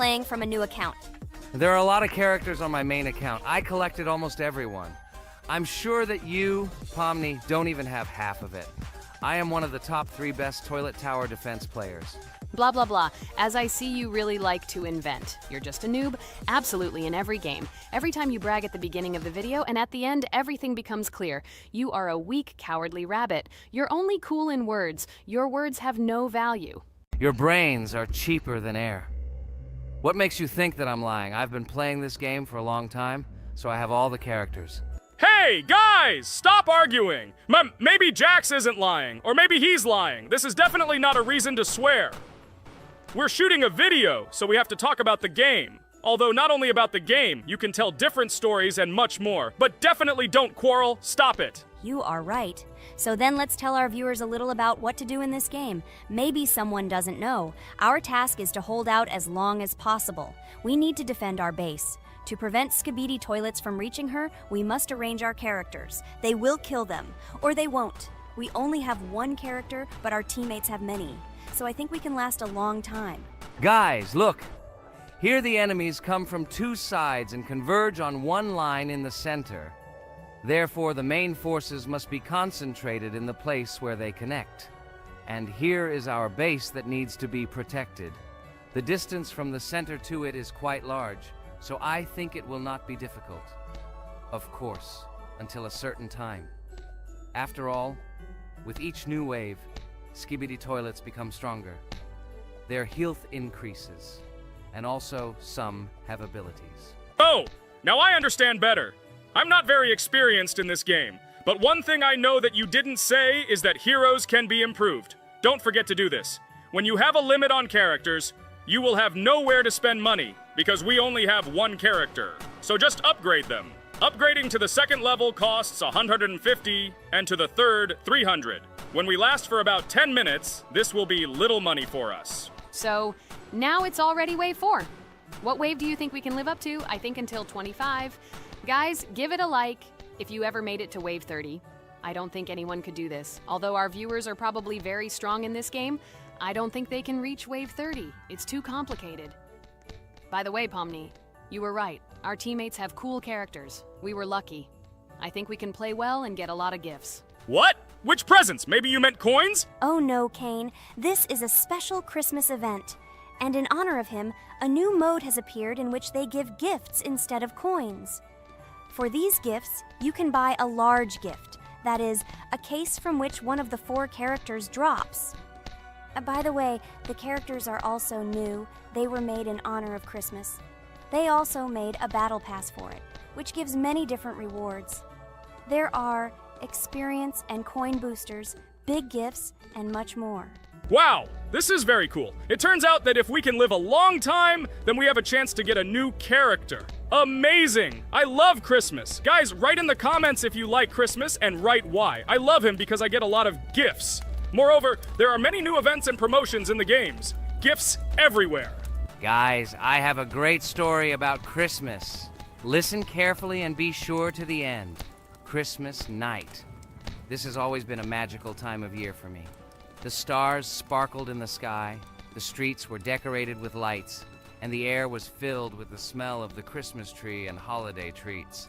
playing from a new account. There are a lot of characters on my main account. I collected almost everyone. I'm sure that you, Pomni, don't even have half of it. I am one of the top 3 best toilet tower defense players. Blah, blah, blah. As I see you really like to invent. You're just a noob, absolutely in every game. Every time you brag at the beginning of the video, and at the end, everything becomes clear. You are a weak, cowardly rabbit. You're only cool in words. Your words have no value. Your brains are cheaper than air. What makes you think that I'm lying? I've been playing this game for a long time, so I have all the characters. Hey, guys! Stop arguing! Maybe Jax isn't lying, or maybe he's lying. This is definitely not a reason to swear. We're shooting a video, so we have to talk about the game. Although not only about the game, you can tell different stories and much more. But definitely don't quarrel. Stop it. You are right. So then let's tell our viewers a little about what to do in this game. Maybe someone doesn't know. Our task is to hold out as long as possible. We need to defend our base. To prevent Skibidi Toilets from reaching her, we must arrange our characters. They will kill them, or they won't. We only have one character, but our teammates have many. So I think we can last a long time. Guys, look! Here the enemies come from 2 sides and converge on one line in the center. Therefore, the main forces must be concentrated in the place where they connect. And here is our base that needs to be protected. The distance from the center to it is quite large, so I think it will not be difficult. Of course, until a certain time. After all, with each new wave, Skibidi Toilets become stronger. Their health increases, and also some have abilities. Oh, now I understand better. I'm not very experienced in this game, but one thing I know that you didn't say is that heroes can be improved. Don't forget to do this. When you have a limit on characters, you will have nowhere to spend money, because we only have one character. So just upgrade them. Upgrading to the 2nd level costs 150, and to the 3rd, 300. When we last for about 10 minutes, this will be little money for us. So, now it's already wave 4. What wave do you think we can live up to? I think until 25. Guys, give it a like if you ever made it to wave 30. I don't think anyone could do this. Although our viewers are probably very strong in this game, I don't think they can reach wave 30. It's too complicated. By the way, Pomni, you were right. Our teammates have cool characters. We were lucky. I think we can play well and get a lot of gifts. What? Which presents? Maybe you meant coins? Oh no, Kane. This is a special Christmas event. And in honor of him, a new mode has appeared in which they give gifts instead of coins. For these gifts, you can buy a large gift. That is, a case from which one of the 4 characters drops. By the way, the characters are also new. They were made in honor of Christmas. They also made a battle pass for it, which gives many different rewards. There are experience and coin boosters, big gifts, and much more. Wow, this is very cool. It turns out that if we can live a long time, then we have a chance to get a new character. Amazing! I love Christmas. Guys, write in the comments if you like Christmas and write why. I love him because I get a lot of gifts. Moreover, there are many new events and promotions in the games. Gifts everywhere. Guys, I have a great story about Christmas. Listen carefully and be sure to the end. Christmas night. This has always been a magical time of year for me. The stars sparkled in the sky, the streets were decorated with lights, and the air was filled with the smell of the Christmas tree and holiday treats.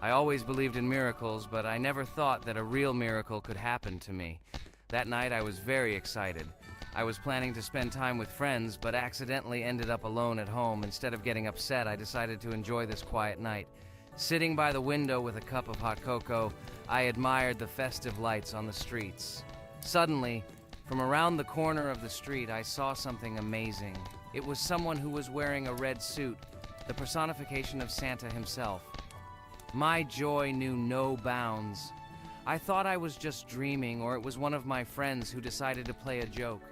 I always believed in miracles, but I never thought that a real miracle could happen to me. That night I was very excited. I was planning to spend time with friends, but accidentally ended up alone at home. Instead of getting upset, I decided to enjoy this quiet night. Sitting by the window with a cup of hot cocoa, I admired the festive lights on the streets. Suddenly, from around the corner of the street, I saw something amazing. It was someone who was wearing a red suit, the personification of Santa himself. My joy knew no bounds. I thought I was just dreaming, or it was one of my friends who decided to play a joke.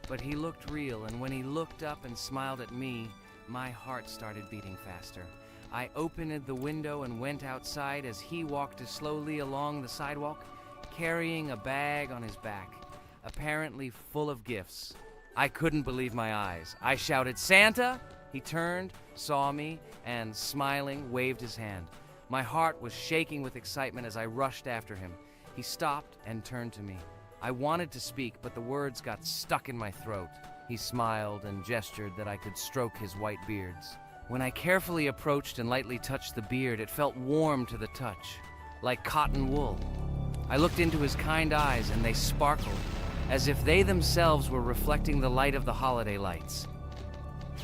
But he looked real, and when he looked up and smiled at me, my heart started beating faster. I opened the window and went outside as he walked slowly along the sidewalk, carrying a bag on his back, apparently full of gifts. I couldn't believe my eyes. I shouted, "Santa!" He turned, saw me, and smiling, waved his hand. My heart was shaking with excitement as I rushed after him. He stopped and turned to me. I wanted to speak, but the words got stuck in my throat. He smiled and gestured that I could stroke his white beards. When I carefully approached and lightly touched the beard, it felt warm to the touch, like cotton wool. I looked into his kind eyes and they sparkled, as if they themselves were reflecting the light of the holiday lights.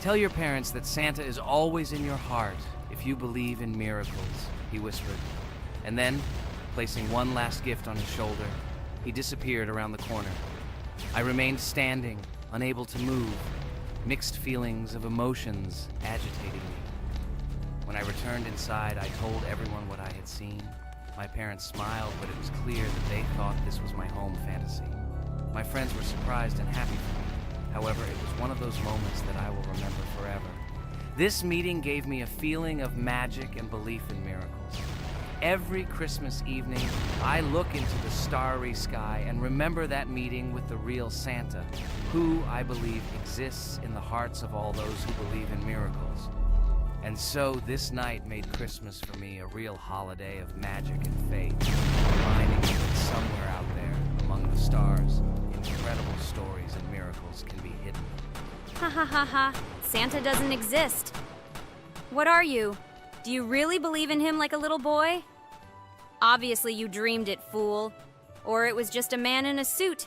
Tell your parents that Santa is always in your heart if you believe in miracles, he whispered. And then, placing one last gift on his shoulder, he disappeared around the corner. I remained standing, unable to move, mixed feelings of emotions agitating me. When I returned inside, I told everyone what I had seen. My parents smiled, but it was clear that they thought this was my home fantasy. My friends were surprised and happy for me. However, it was one of those moments that I will remember forever. This meeting gave me a feeling of magic and belief in miracles. Every Christmas evening, I look into the starry sky and remember that meeting with the real Santa, who, I believe, exists in the hearts of all those who believe in miracles. And so this night made Christmas for me a real holiday of magic and faith, reminding me that somewhere out there, among the stars, incredible stories and miracles can be hidden. Ha ha ha ha. Santa doesn't exist. What are you? Do you really believe in him like a little boy? Obviously you dreamed it, fool. Or it was just a man in a suit.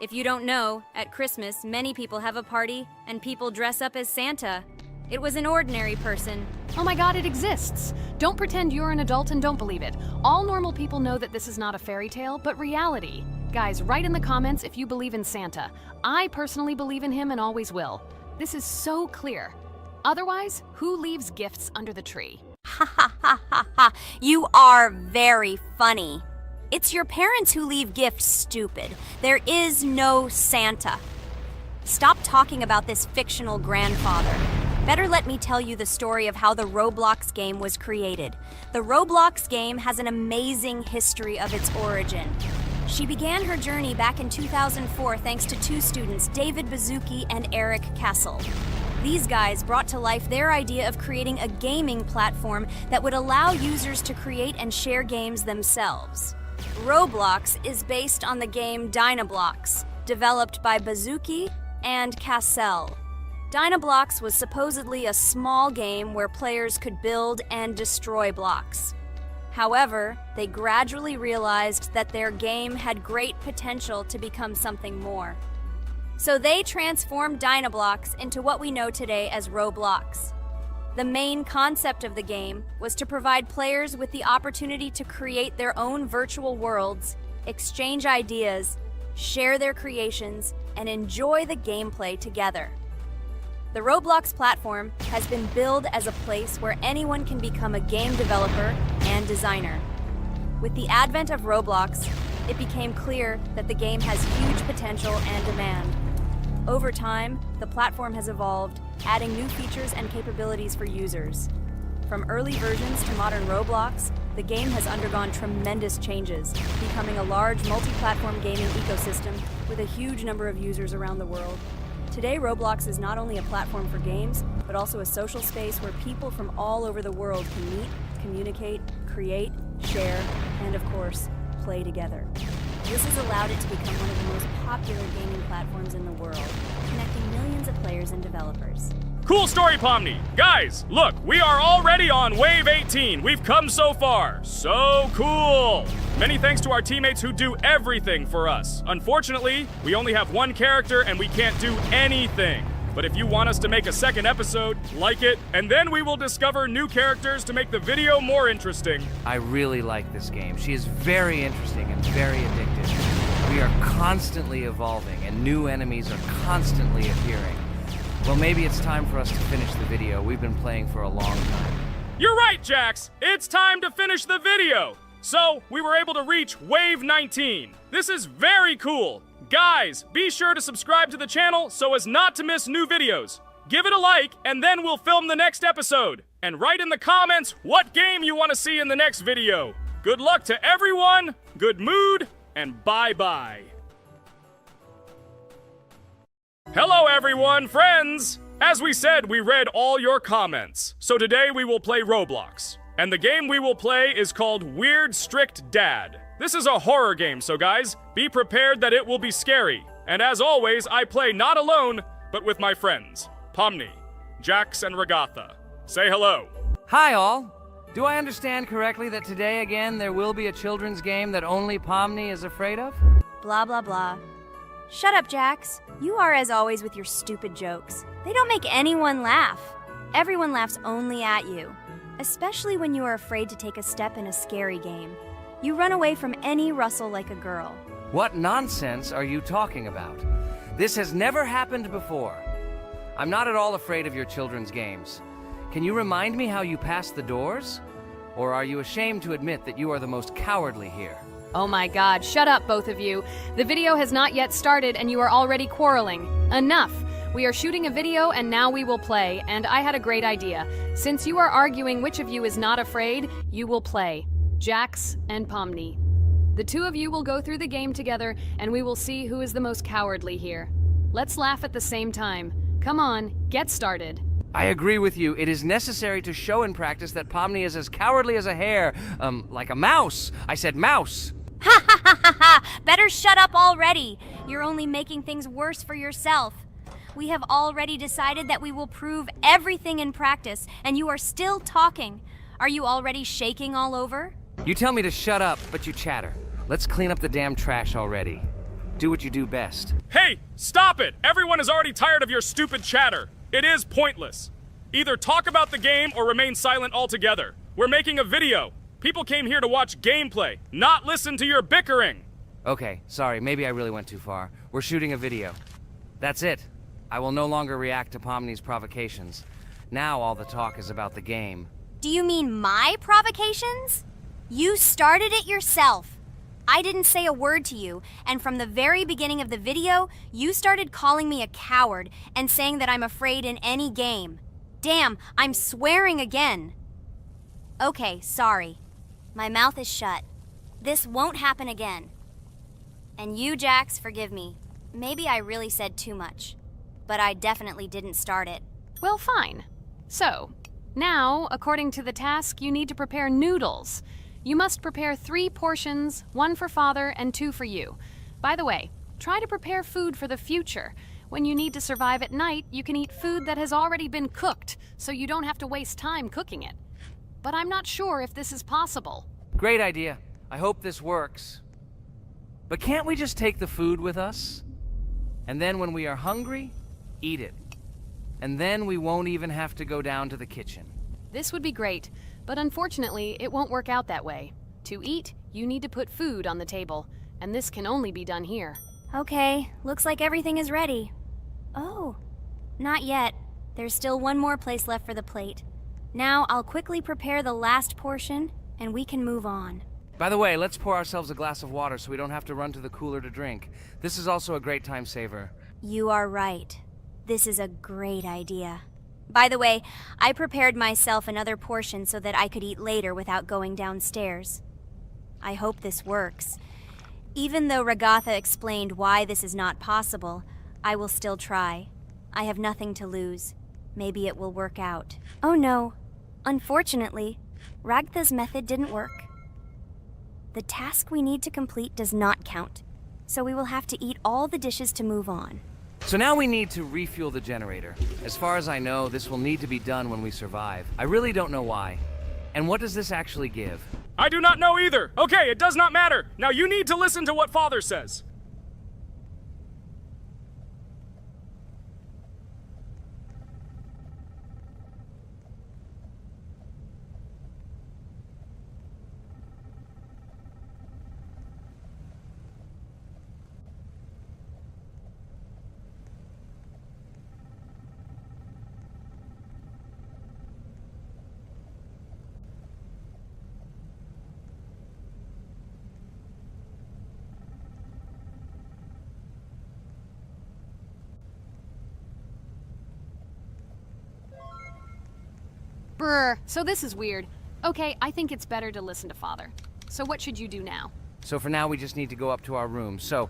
If you don't know, at Christmas, many people have a party and people dress up as Santa. It was an ordinary person. Oh my god, it exists! Don't pretend you're an adult and don't believe it. All normal people know that this is not a fairy tale, but reality. Guys, write in the comments if you believe in Santa. I personally believe in him and always will. This is so clear. Otherwise, who leaves gifts under the tree? Ha ha ha ha ha. You are very funny. It's your parents who leave gifts, stupid. There is no Santa. Stop talking about this fictional grandfather. Better let me tell you the story of how the Roblox game was created. The Roblox game has an amazing history of its origin. She began her journey back in 2004 thanks to two students, David Bazuki and Eric Kessel. These guys brought to life their idea of creating a gaming platform that would allow users to create and share games themselves. Roblox is based on the game Dynablox, developed by Bazuki and Cassell. Dynablox was supposedly a small game where players could build and destroy blocks. However, they gradually realized that their game had great potential to become something more. So they transformed Dynablox into what we know today as Roblox. The main concept of the game was to provide players with the opportunity to create their own virtual worlds, exchange ideas, share their creations, and enjoy the gameplay together. The Roblox platform has been billed as a place where anyone can become a game developer and designer. With the advent of Roblox, it became clear that the game has huge potential and demand. Over time, the platform has evolved, adding new features and capabilities for users. From early versions to modern Roblox, the game has undergone tremendous changes, becoming a large multi-platform gaming ecosystem with a huge number of users around the world. Today, Roblox is not only a platform for games, but also a social space where people from all over the world can meet, communicate, create, share, and of course, play together. This has allowed it to become one of the most popular gaming platforms in the world, connecting millions of players and developers. Cool story, Pomni. Guys, look, we are already on Wave 18. We've come so far. So cool. Many thanks to our teammates who do everything for us. Unfortunately, we only have one character and we can't do anything. But if you want us to make a second episode, like it, and then we will discover new characters to make the video more interesting. I really like this game. She is very interesting and very addictive. We are constantly evolving and new enemies are constantly appearing. Well, maybe it's time for us to finish the video. We've been playing for a long time. You're right, Jax. It's time to finish the video. So, we were able to reach Wave 19. This is very cool. Guys, be sure to subscribe to the channel so as not to miss new videos. Give it a like, and then we'll film the next episode. And write in the comments what game you want to see in the next video. Good luck to everyone, good mood, and bye-bye. Hello everyone, friends! As we said, we read all your comments. So today we will play Roblox. And the game we will play is called Weird Strict Dad. This is a horror game, so guys, be prepared that it will be scary. And as always, I play not alone, but with my friends, Pomni, Jax, and Regatha. Say hello. Hi, all. Do I understand correctly that today again there will be a children's game that only Pomni is afraid of? Blah, blah, blah. Shut up, Jax. You are as always with your stupid jokes. They don't make anyone laugh. Everyone laughs only at you, especially when you are afraid to take a step in a scary game. You run away from any rustle like a girl. What nonsense are you talking about? This has never happened before. I'm not at all afraid of your children's games. Can you remind me how you passed the doors? Or are you ashamed to admit that you are the most cowardly here? Oh my god, shut up, both of you. The video has not yet started and you are already quarreling. Enough! We are shooting a video and now we will play, and I had a great idea. Since you are arguing which of you is not afraid, you will play. Jax and Pomni. The two of you will go through the game together and we will see who is the most cowardly here. Let's laugh at the same time. Come on, get started. I agree with you. It is necessary to show in practice that Pomni is as cowardly as a hare. Like a mouse. I said mouse. Ha ha ha ha ha! Better shut up already. You're only making things worse for yourself. We have already decided that we will prove everything in practice, and you are still talking. Are you already shaking all over? You tell me to shut up, but you chatter. Let's clean up the damn trash already. Do what you do best. Hey, stop it! Everyone is already tired of your stupid chatter. It is pointless. Either talk about the game or remain silent altogether. We're making a video. People came here to watch gameplay, not listen to your bickering. Okay, sorry, maybe I really went too far. We're shooting a video. That's it. I will no longer react to Pomni's provocations. Now all the talk is about the game. Do you mean my provocations? You started it yourself. I didn't say a word to you, and from the very beginning of the video, you started calling me a coward and saying that I'm afraid in any game. Damn, I'm swearing again. Okay, sorry. My mouth is shut. This won't happen again. And you, Jax, forgive me. Maybe I really said too much, but I definitely didn't start it. Well, fine. So, now, according to the task, you need to prepare noodles. You must prepare 3 portions, 1 for Father and 2 for you. By the way, try to prepare food for the future. When you need to survive at night, you can eat food that has already been cooked, so you don't have to waste time cooking it. But I'm not sure if this is possible. Great idea. I hope this works. But can't we just take the food with us? And then when we are hungry, eat it. And then we won't even have to go down to the kitchen. This would be great, but unfortunately, it won't work out that way. To eat, you need to put food on the table, and this can only be done here. Okay, looks like everything is ready. Oh, not yet. There's still one more place left for the plate. Now I'll quickly prepare the last portion, and we can move on. By the way, let's pour ourselves a glass of water so we don't have to run to the cooler to drink. This is also a great time saver. You are right. This is a great idea. By the way, I prepared myself another portion so that I could eat later without going downstairs. I hope this works. Even though Regatha explained why this is not possible, I will still try. I have nothing to lose. Maybe it will work out. Oh no. Unfortunately, Ragatha's method didn't work. The task we need to complete does not count, so we will have to eat all the dishes to move on. So now we need to refuel the generator. As far as I know, this will need to be done when we survive. I really don't know why. And what does this actually give? I do not know either. Okay, it does not matter. Now you need to listen to what Father says. Brr, so this is weird. Okay, I think it's better to listen to Father. So what should you do now? So for now, we just need to go up to our room. So,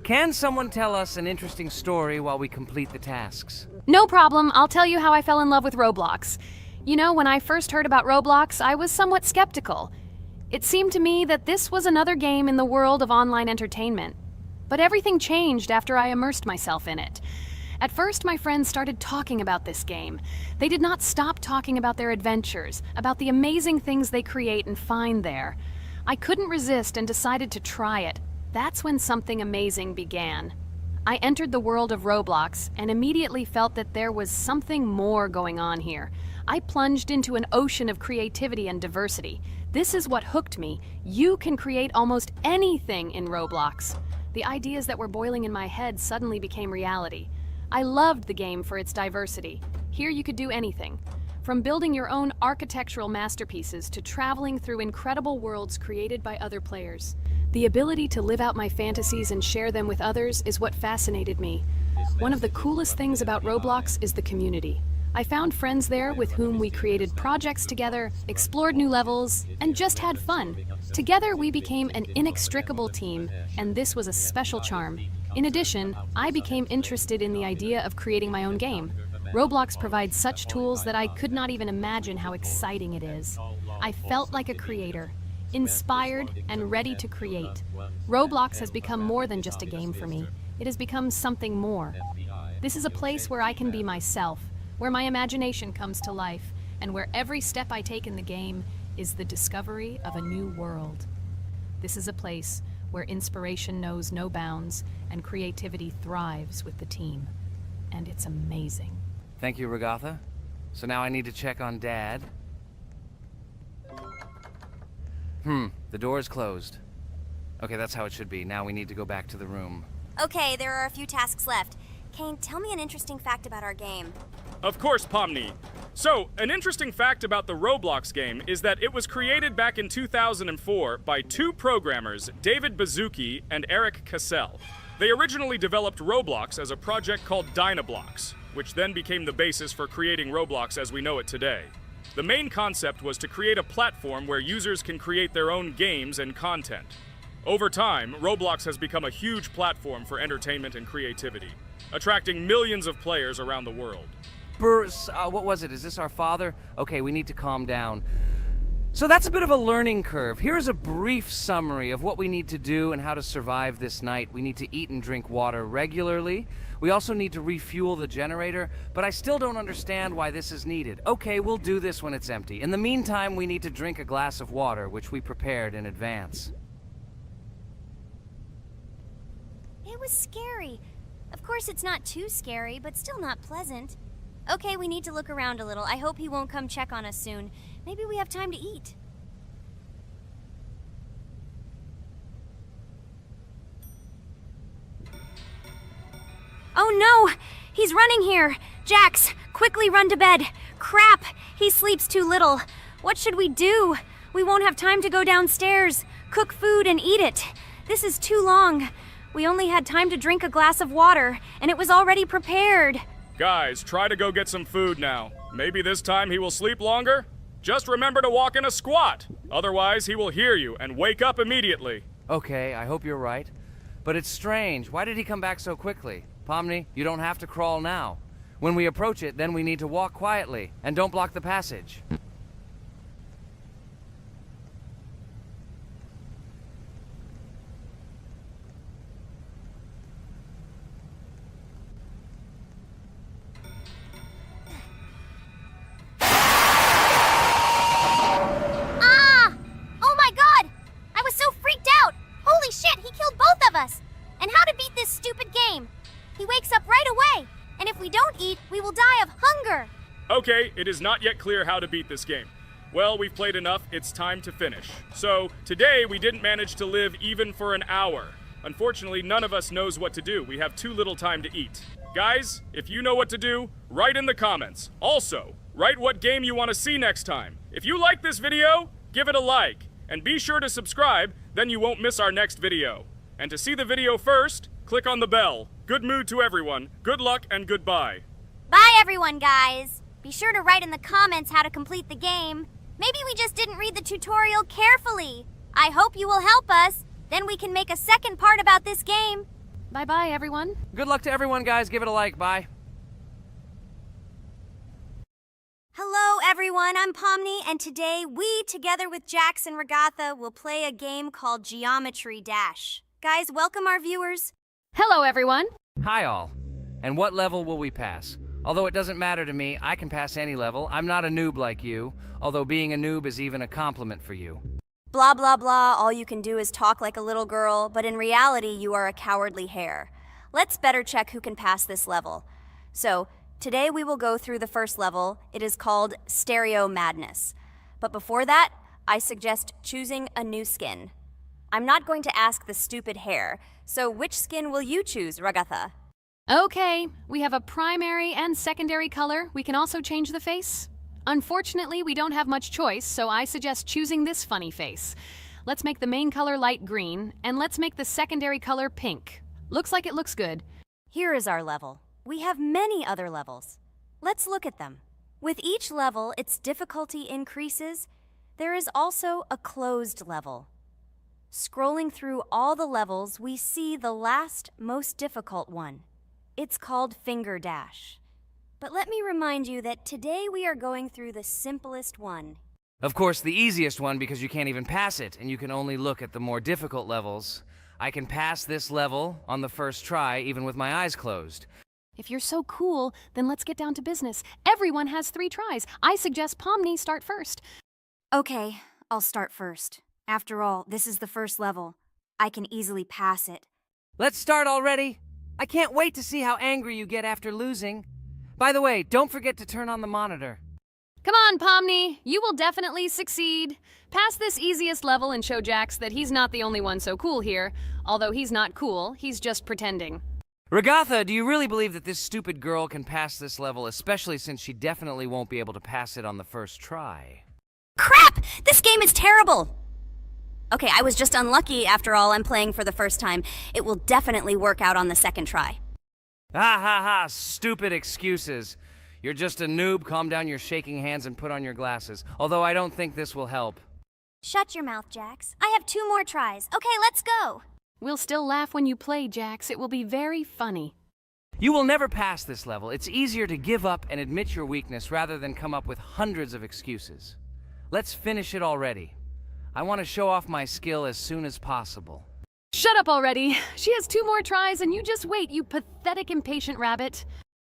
can someone tell us an interesting story while we complete the tasks? No problem, I'll tell you how I fell in love with Roblox. You know, when I first heard about Roblox, I was somewhat skeptical. It seemed to me that this was another game in the world of online entertainment. But everything changed after I immersed myself in it. At first, my friends started talking about this game. They did not stop talking about their adventures, about the amazing things they create and find there. I couldn't resist and decided to try it. That's when something amazing began. I entered the world of Roblox and immediately felt that there was something more going on here. I plunged into an ocean of creativity and diversity. This is what hooked me. You can create almost anything in Roblox. The ideas that were boiling in my head suddenly became reality. I loved the game for its diversity. Here you could do anything. From building your own architectural masterpieces to traveling through incredible worlds created by other players. The ability to live out my fantasies and share them with others is what fascinated me. One of the coolest things about Roblox is the community. I found friends there with whom we created projects together, explored new levels, and just had fun. Together we became an inextricable team, and this was a special charm. In addition, I became interested in the idea of creating my own game. Roblox provides such tools that I could not even imagine how exciting it is. I felt like a creator, inspired and ready to create. Roblox has become more than just a game for me. It has become something more. This is a place where I can be myself, where my imagination comes to life, and where every step I take in the game is the discovery of a new world. This is a place where inspiration knows no bounds and creativity thrives with the team. And it's amazing. Thank you, Regatha. So now I need to check on Dad. The door is closed. Okay, that's how it should be. Now we need to go back to the room. Okay, there are a few tasks left. Kane, tell me an interesting fact about our game. Of course, Pomni. So, an interesting fact about the Roblox game is that it was created back in 2004 by two programmers, David Baszucki and Eric Cassell. They originally developed Roblox as a project called Dynablox, which then became the basis for creating Roblox as we know it today. The main concept was to create a platform where users can create their own games and content. Over time, Roblox has become a huge platform for entertainment and creativity, attracting millions of players around the world. What was it? Is this our father? Okay, we need to calm down. So that's a bit of a learning curve. Here's a brief summary of what we need to do and how to survive this night. We need to eat and drink water regularly. We also need to refuel the generator, but I still don't understand why this is needed. Okay, we'll do this when it's empty. In the meantime, we need to drink a glass of water, which we prepared in advance. It was scary. Of course, it's not too scary, but still not pleasant. Okay, we need to look around a little. I hope he won't come check on us soon. Maybe we have time to eat. Oh no! He's running here! Jax, quickly run to bed! Crap! He sleeps too little. What should we do? We won't have time to go downstairs, cook food, and eat it. This is too long. We only had time to drink a glass of water, and it was already prepared. Guys, try to go get some food now. Maybe this time he will sleep longer? Just remember to walk in a squat. Otherwise, he will hear you and wake up immediately. Okay, I hope you're right. But it's strange. Why did he come back so quickly? Pomni, you don't have to crawl now. When we approach it, then we need to walk quietly. And don't block the passage. And how to beat this stupid game. He wakes up right away, and if we don't eat, we will die of hunger. Okay, it is not yet clear how to beat this game. Well, we've played enough, it's time to finish. So, today we didn't manage to live even for an hour. Unfortunately, none of us knows what to do. We have too little time to eat. Guys, if you know what to do, write in the comments. Also, write what game you want to see next time. If you like this video, give it a like. And be sure to subscribe, then you won't miss our next video. And to see the video first, click on the bell. Good mood to everyone. Good luck and goodbye. Bye everyone, guys. Be sure to write in the comments how to complete the game. Maybe we just didn't read the tutorial carefully. I hope you will help us. Then we can make a second part about this game. Bye-bye, everyone. Good luck to everyone, guys. Give it a like. Bye. Hello everyone, I'm Pomni, and today we, together with Jax and Regatha, will play a game called Geometry Dash. Guys, welcome our viewers. Hello, everyone. Hi, all. And what level will we pass? Although it doesn't matter to me, I can pass any level. I'm not a noob like you, although being a noob is even a compliment for you. Blah, blah, blah, all you can do is talk like a little girl, but in reality, you are a cowardly hare. Let's better check who can pass this level. So, today we will go through the first level. It is called Stereo Madness. But before that, I suggest choosing a new skin. I'm not going to ask the stupid hare, so which skin will you choose, Ragatha? Okay, we have a primary and secondary color. We can also change the face. Unfortunately, we don't have much choice, so I suggest choosing this funny face. Let's make the main color light green, and let's make the secondary color pink. Looks like it looks good. Here is our level. We have many other levels. Let's look at them. With each level, its difficulty increases. There is also a closed level. Scrolling through all the levels, we see the last, most difficult one. It's called Finger Dash. But let me remind you that today we are going through the simplest one. Of course, the easiest one because you can't even pass it, and you can only look at the more difficult levels. I can pass this level on the first try, even with my eyes closed. If you're so cool, then let's get down to business. Everyone has 3 tries. I suggest Pomni start first. Okay, I'll start first. After all, this is the first level. I can easily pass it. Let's start already! I can't wait to see how angry you get after losing. By the way, don't forget to turn on the monitor. Come on, Pomni. You will definitely succeed. Pass this easiest level and show Jax that he's not the only one so cool here. Although he's not cool, he's just pretending. Ragatha, do you really believe that this stupid girl can pass this level, especially since she definitely won't be able to pass it on the first try? Crap! This game is terrible! Okay, I was just unlucky. After all, I'm playing for the first time. It will definitely work out on the second try. Ha ha ha, stupid excuses. You're just a noob, calm down your shaking hands and put on your glasses. Although I don't think this will help. Shut your mouth, Jax. I have 2 more tries. Okay, let's go! We'll still laugh when you play, Jax. It will be very funny. You will never pass this level. It's easier to give up and admit your weakness rather than come up with hundreds of excuses. Let's finish it already. I want to show off my skill as soon as possible. Shut up already. She has 2 more tries and you just wait, you pathetic impatient rabbit.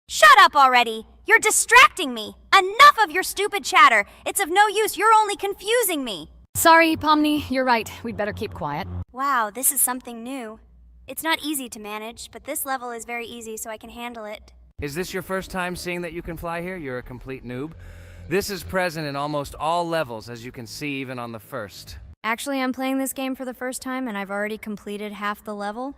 Shut up already! You're distracting me! Enough of your stupid chatter! It's of no use, you're only confusing me! Sorry, Pomni, you're right. We'd better keep quiet. Wow, this is something new. It's not easy to manage, but this level is very easy, so I can handle it. Is this your first time seeing that you can fly here? You're a complete noob. This is present in almost all levels, as you can see even on the first. Actually, I'm playing this game for the first time, and I've already completed half the level.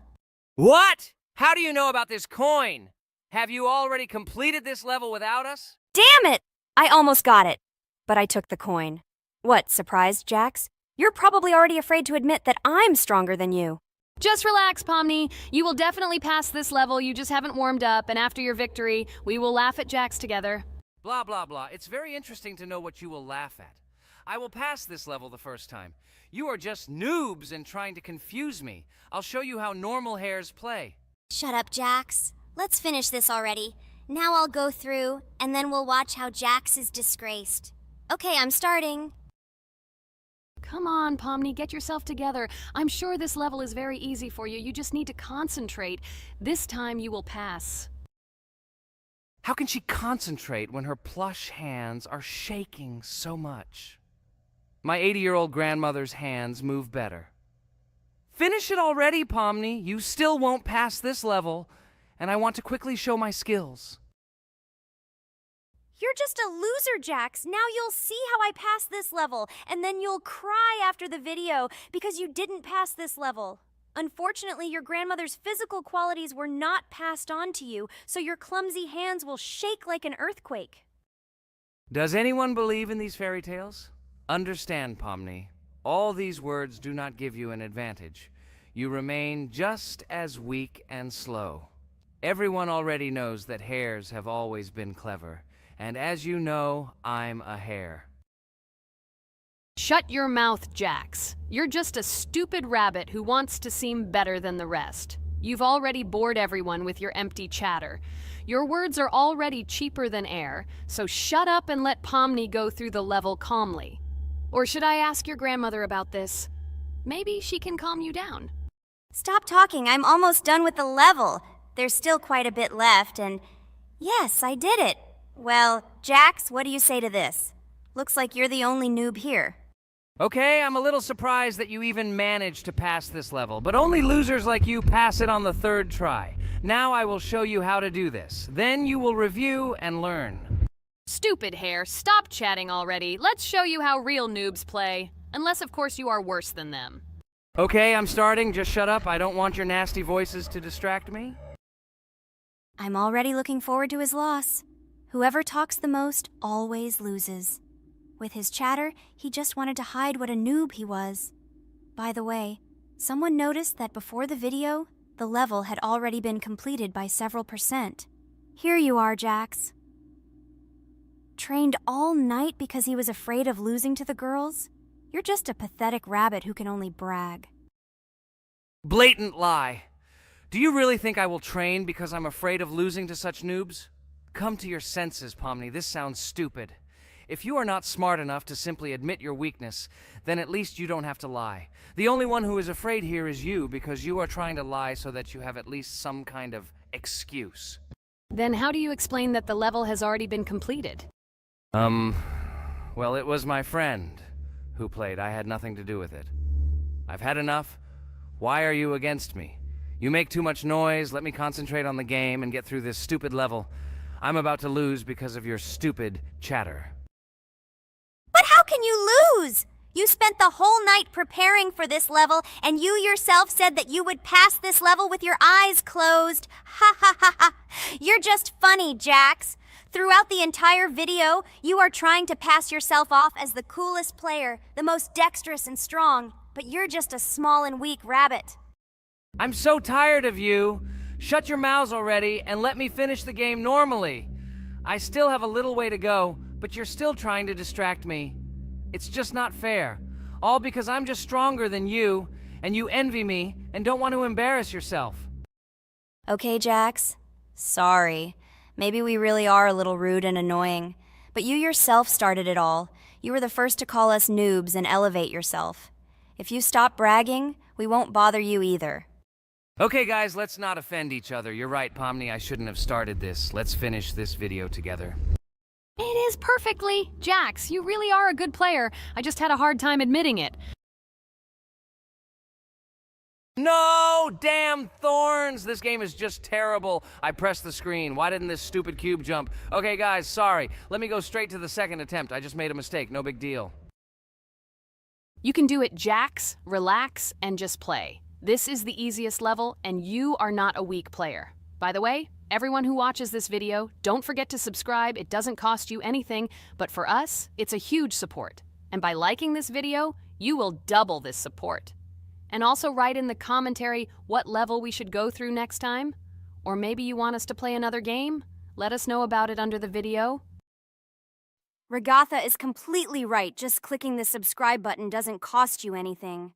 What? How do you know about this coin? Have you already completed this level without us? Damn it! I almost got it, but I took the coin. What, surprised, Jax? You're probably already afraid to admit that I'm stronger than you. Just relax, Pomni. You will definitely pass this level, you just haven't warmed up, and after your victory, we will laugh at Jax together. Blah, blah, blah. It's very interesting to know what you will laugh at. I will pass this level the first time. You are just noobs and trying to confuse me. I'll show you how normal hares play. Shut up, Jax. Let's finish this already. Now I'll go through, and then we'll watch how Jax is disgraced. Okay, I'm starting. Come on, Pomni, get yourself together. I'm sure this level is very easy for you. You just need to concentrate. This time you will pass. How can she concentrate when her plush hands are shaking so much? My 80-year-old grandmother's hands move better. Finish it already, Pomni. You still won't pass this level, and I want to quickly show my skills. You're just a loser, Jax. Now you'll see how I pass this level, and then you'll cry after the video because you didn't pass this level. Unfortunately, your grandmother's physical qualities were not passed on to you, so your clumsy hands will shake like an earthquake. Does anyone believe in these fairy tales? Understand, Pomni. All these words do not give you an advantage. You remain just as weak and slow. Everyone already knows that hares have always been clever. And as you know, I'm a hare. Shut your mouth, Jax. You're just a stupid rabbit who wants to seem better than the rest. You've already bored everyone with your empty chatter. Your words are already cheaper than air, so shut up and let Pomni go through the level calmly. Or should I ask your grandmother about this? Maybe she can calm you down. Stop talking. I'm almost done with the level. There's still quite a bit left, and yes, I did it. Well, Jax, what do you say to this? Looks like you're the only noob here. Okay, I'm a little surprised that you even managed to pass this level, but only losers like you pass it on the third try. Now I will show you how to do this. Then you will review and learn. Stupid hair, stop chatting already. Let's show you how real noobs play. Unless, of course, you are worse than them. Okay, I'm starting. Just shut up. I don't want your nasty voices to distract me. I'm already looking forward to his loss. Whoever talks the most always loses. With his chatter, he just wanted to hide what a noob he was. By the way, someone noticed that before the video, the level had already been completed by several %. Here you are, Jax. Trained all night because he was afraid of losing to the girls? You're just a pathetic rabbit who can only brag. Blatant lie. Do you really think I will train because I'm afraid of losing to such noobs? Come to your senses, Pomni. This sounds stupid. If you are not smart enough to simply admit your weakness, then at least you don't have to lie. The only one who is afraid here is you because you are trying to lie so that you have at least some kind of excuse. Then how do you explain that the level has already been completed? Well, it was my friend who played. I had nothing to do with it. I've had enough. Why are you against me? You make too much noise. Let me concentrate on the game and get through this stupid level. I'm about to lose because of your stupid chatter. But how can you lose? You spent the whole night preparing for this level, and you yourself said that you would pass this level with your eyes closed. Ha ha ha ha. You're just funny, Jax. Throughout the entire video, you are trying to pass yourself off as the coolest player, the most dexterous and strong, but you're just a small and weak rabbit. I'm so tired of you. Shut your mouths already and let me finish the game normally. I still have a little way to go, but you're still trying to distract me. It's just not fair. All because I'm just stronger than you, and you envy me and don't want to embarrass yourself. Okay, Jax. Sorry. Maybe we really are a little rude and annoying. But you yourself started it all. You were the first to call us noobs and elevate yourself. If you stop bragging, we won't bother you either. Okay, guys, let's not offend each other. You're right, Pomni, I shouldn't have started this. Let's finish this video together. It is perfectly. Jax, you really are a good player. I just had a hard time admitting it. No! Damn thorns! This game is just terrible. I pressed the screen. Why didn't this stupid cube jump? Okay, guys, sorry. Let me go straight to the second attempt. I just made a mistake. No big deal. You can do it, Jax, relax, and just play. This is the easiest level, and you are not a weak player. By the way, everyone who watches this video, don't forget to subscribe. It doesn't cost you anything, but for us, it's a huge support. And by liking this video, you will double this support. And also write in the commentary what level we should go through next time. Or maybe you want us to play another game? Let us know about it under the video. Regatha is completely right. Just clicking the subscribe button doesn't cost you anything.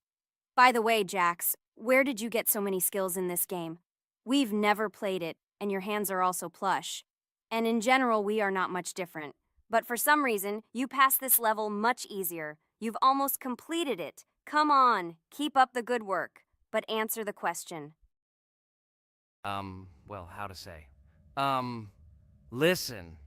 By the way, Jax, where did you get so many skills in this game? We've never played it, and your hands are also plush. And in general, we are not much different. But for some reason, you passed this level much easier. You've almost completed it. Come on, keep up the good work, but answer the question. Well, how to say? Listen.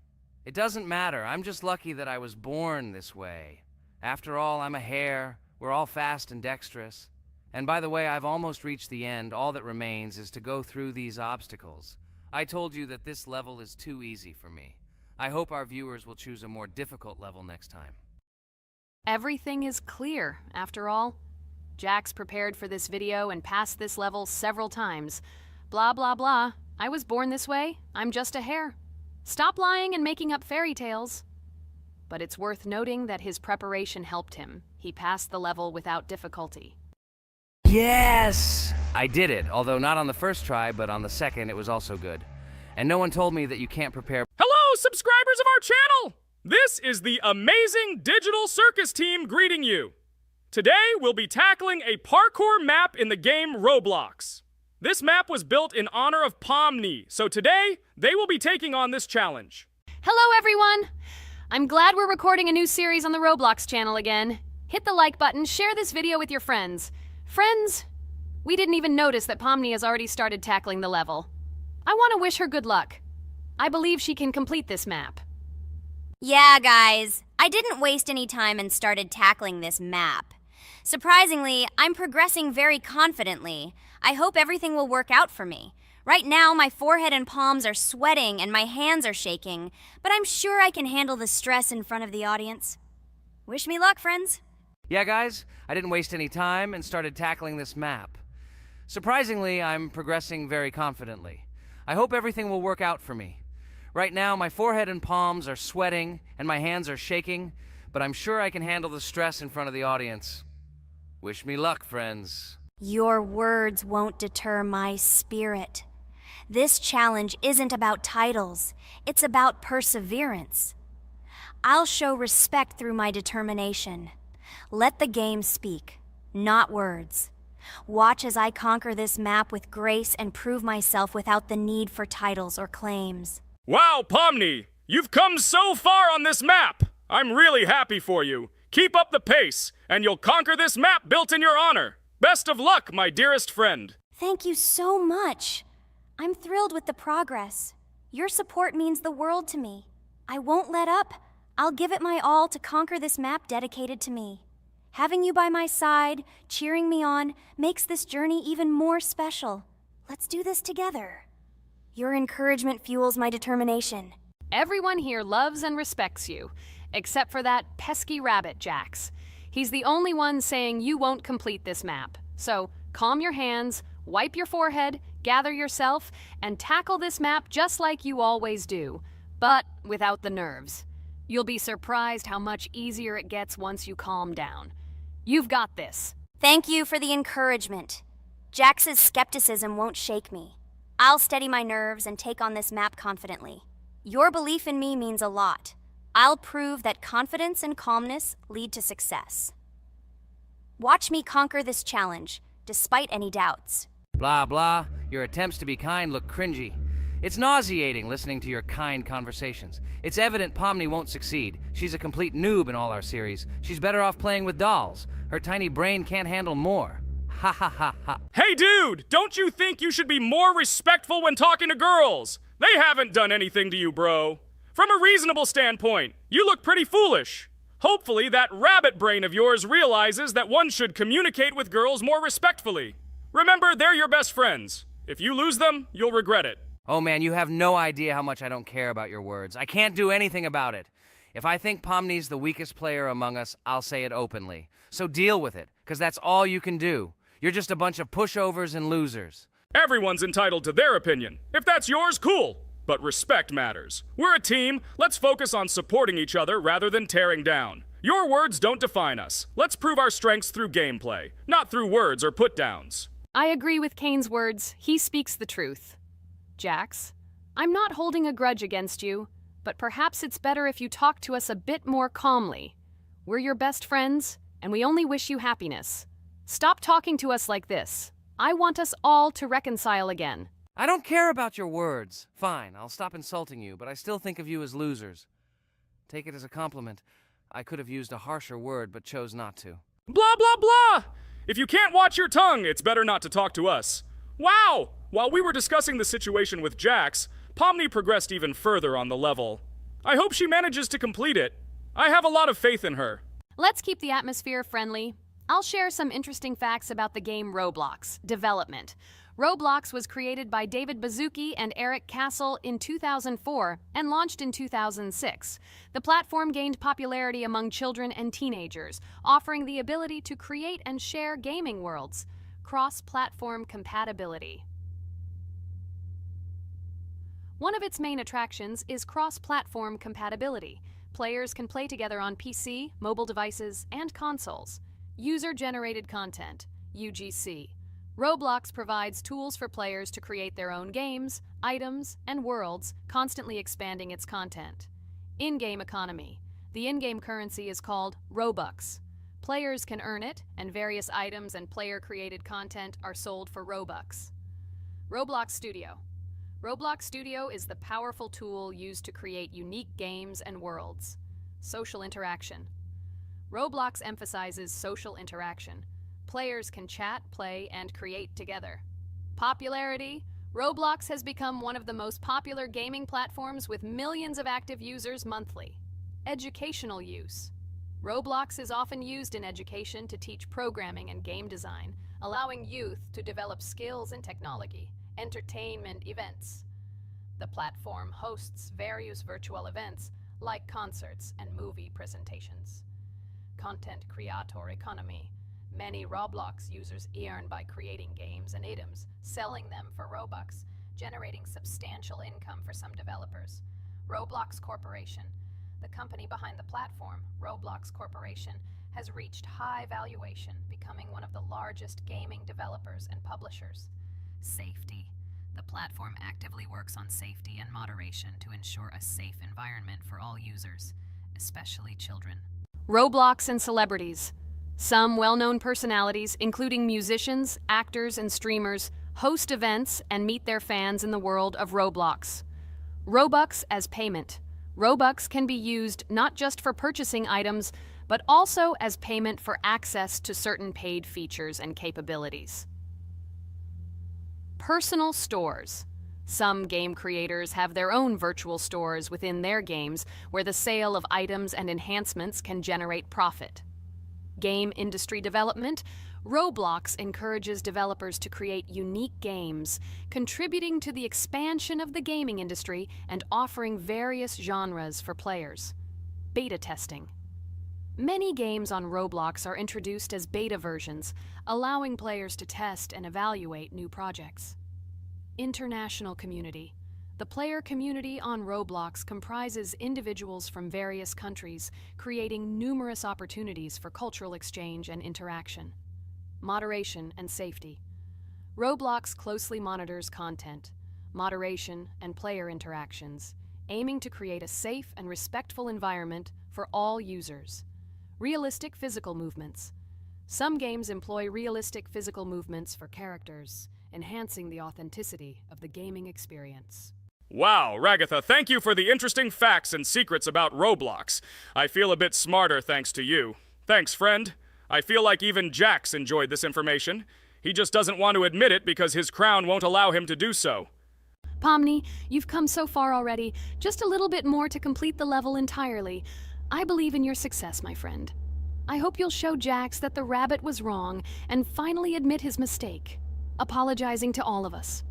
It doesn't matter. I'm just lucky that I was born this way. After all, I'm a hare. We're all fast and dexterous. And by the way, I've almost reached the end. All that remains is to go through these obstacles. I told you that this level is too easy for me. I hope our viewers will choose a more difficult level next time. Everything is clear, after all. Jax prepared for this video and passed this level several times. Blah, blah, blah. I was born this way. I'm just a hare. Stop lying and making up fairy tales. But it's worth noting that his preparation helped him. He passed the level without difficulty. Yes! I did it, although not on the first try, but on the second it was also good. And no one told me that you can't prepare. Hello, subscribers of our channel! This is the amazing digital circus team greeting you. Today, we'll be tackling a parkour map in the game Roblox. This map was built in honor of Pomni, so today, they will be taking on this challenge. Hello, everyone! I'm glad we're recording a new series on the Roblox channel again. Hit the like button, share this video with your friends. Friends, we didn't even notice that Pomni has already started tackling the level. I want to wish her good luck. I believe she can complete this map. Yeah, guys, I didn't waste any time and started tackling this map. Surprisingly, I'm progressing very confidently. I hope everything will work out for me. Right now, my forehead and palms are sweating and my hands are shaking, but I'm sure I can handle the stress in front of the audience. Wish me luck, friends. Yeah, guys, I didn't waste any time and started tackling this map. Surprisingly, I'm progressing very confidently. I hope everything will work out for me. Right now, my forehead and palms are sweating and my hands are shaking, but I'm sure I can handle the stress in front of the audience. Wish me luck, friends. Your words won't deter my spirit. This challenge isn't about titles, it's about perseverance. I'll show respect through my determination. Let the game speak, not words. Watch as I conquer this map with grace and prove myself without the need for titles or claims. Wow, Pomni! You've come so far on this map! I'm really happy for you. Keep up the pace, and you'll conquer this map built in your honor. Best of luck, my dearest friend. Thank you so much. I'm thrilled with the progress. Your support means the world to me. I won't let up. I'll give it my all to conquer this map dedicated to me. Having you by my side, cheering me on, makes this journey even more special. Let's do this together. Your encouragement fuels my determination. Everyone here loves and respects you, except for that pesky rabbit, Jax. He's the only one saying you won't complete this map. So calm your hands, wipe your forehead, gather yourself, and tackle this map just like you always do, but without the nerves. You'll be surprised how much easier it gets once you calm down. You've got this. Thank you for the encouragement. Jax's skepticism won't shake me. I'll steady my nerves and take on this map confidently. Your belief in me means a lot. I'll prove that confidence and calmness lead to success. Watch me conquer this challenge, despite any doubts. Blah, blah. Your attempts to be kind look cringy. It's nauseating listening to your kind conversations. It's evident Pomni won't succeed. She's a complete noob in all our series. She's better off playing with dolls. Her tiny brain can't handle more. Ha ha ha ha. Hey, dude! Don't you think you should be more respectful when talking to girls? They haven't done anything to you, bro. From a reasonable standpoint, you look pretty foolish. Hopefully that rabbit brain of yours realizes that one should communicate with girls more respectfully. Remember, they're your best friends. If you lose them, you'll regret it. Oh man, you have no idea how much I don't care about your words. I can't do anything about it. If I think Pomni's the weakest player among us, I'll say it openly. So deal with it, because that's all you can do. You're just a bunch of pushovers and losers. Everyone's entitled to their opinion. If that's yours, cool. But respect matters. We're a team. Let's focus on supporting each other rather than tearing down. Your words don't define us. Let's prove our strengths through gameplay, not through words or put-downs. I agree with Kane's words. He speaks the truth. Jax, I'm not holding a grudge against you, but perhaps it's better if you talk to us a bit more calmly. We're your best friends, and we only wish you happiness. Stop talking to us like this. I want us all to reconcile again. I don't care about your words. Fine, I'll stop insulting you, but I still think of you as losers. Take it as a compliment. I could have used a harsher word, but chose not to. Blah, blah, blah! If you can't watch your tongue, it's better not to talk to us. Wow! While we were discussing the situation with Jax, Pomni progressed even further on the level. I hope she manages to complete it. I have a lot of faith in her. Let's keep the atmosphere friendly. I'll share some interesting facts about the game Roblox development. Roblox was created by David Baszucki and Eric Castle in 2004 and launched in 2006. The platform gained popularity among children and teenagers, offering the ability to create and share gaming worlds. Cross-platform compatibility. One of its main attractions is cross-platform compatibility. Players can play together on PC, mobile devices, and consoles. User-generated content, UGC. Roblox provides tools for players to create their own games, items, and worlds, constantly expanding its content. In-game economy. The in-game currency is called Robux. Players can earn it, and various items and player-created content are sold for Robux. Roblox Studio. Roblox Studio is the powerful tool used to create unique games and worlds. Social interaction. Roblox emphasizes social interaction. Players can chat, play, and create together. Popularity. Roblox has become one of the most popular gaming platforms with millions of active users monthly. Educational use. Roblox is often used in education to teach programming and game design, allowing youth to develop skills in technology. Entertainment events. The platform hosts various virtual events like concerts and movie presentations. Content creator economy. Many Roblox users earn by creating games and items, selling them for Robux, generating substantial income for some developers. Roblox Corporation. The company behind the platform, Roblox Corporation, has reached high valuation, becoming one of the largest gaming developers and publishers. Safety. The platform actively works on safety and moderation to ensure a safe environment for all users, especially children. Roblox and celebrities. Some well-known personalities, including musicians, actors, and streamers, host events and meet their fans in the world of Roblox. Robux as payment. Robux can be used not just for purchasing items, but also as payment for access to certain paid features and capabilities. Personal stores. Some game creators have their own virtual stores within their games where the sale of items and enhancements can generate profit. Game industry development. Roblox encourages developers to create unique games, contributing to the expansion of the gaming industry and offering various genres for players. Beta testing. Many games on Roblox are introduced as beta versions, allowing players to test and evaluate new projects. International community. The player community on Roblox comprises individuals from various countries, creating numerous opportunities for cultural exchange and interaction. Moderation and safety. Roblox closely monitors content, moderation, and player interactions, aiming to create a safe and respectful environment for all users. Realistic physical movements. Some games employ realistic physical movements for characters, enhancing the authenticity of the gaming experience. Wow, Ragatha, thank you for the interesting facts and secrets about Roblox. I feel a bit smarter thanks to you. Thanks, friend. I feel like even Jax enjoyed this information. He just doesn't want to admit it because his crown won't allow him to do so. Pomni, you've come so far already. Just a little bit more to complete the level entirely. I believe in your success, my friend. I hope you'll show Jax that the rabbit was wrong and finally admit his mistake, apologizing to all of us.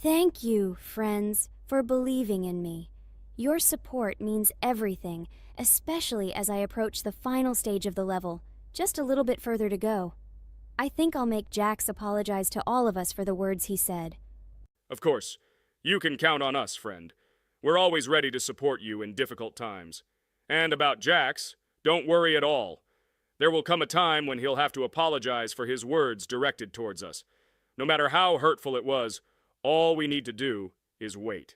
Thank you, friends, for believing in me. Your support means everything, especially as I approach the final stage of the level. Just a little bit further to go. I think I'll make Jax apologize to all of us for the words he said. Of course. You can count on us, friend. We're always ready to support you in difficult times. And about Jax, don't worry at all. There will come a time when he'll have to apologize for his words directed towards us. No matter how hurtful it was, all we need to do is wait.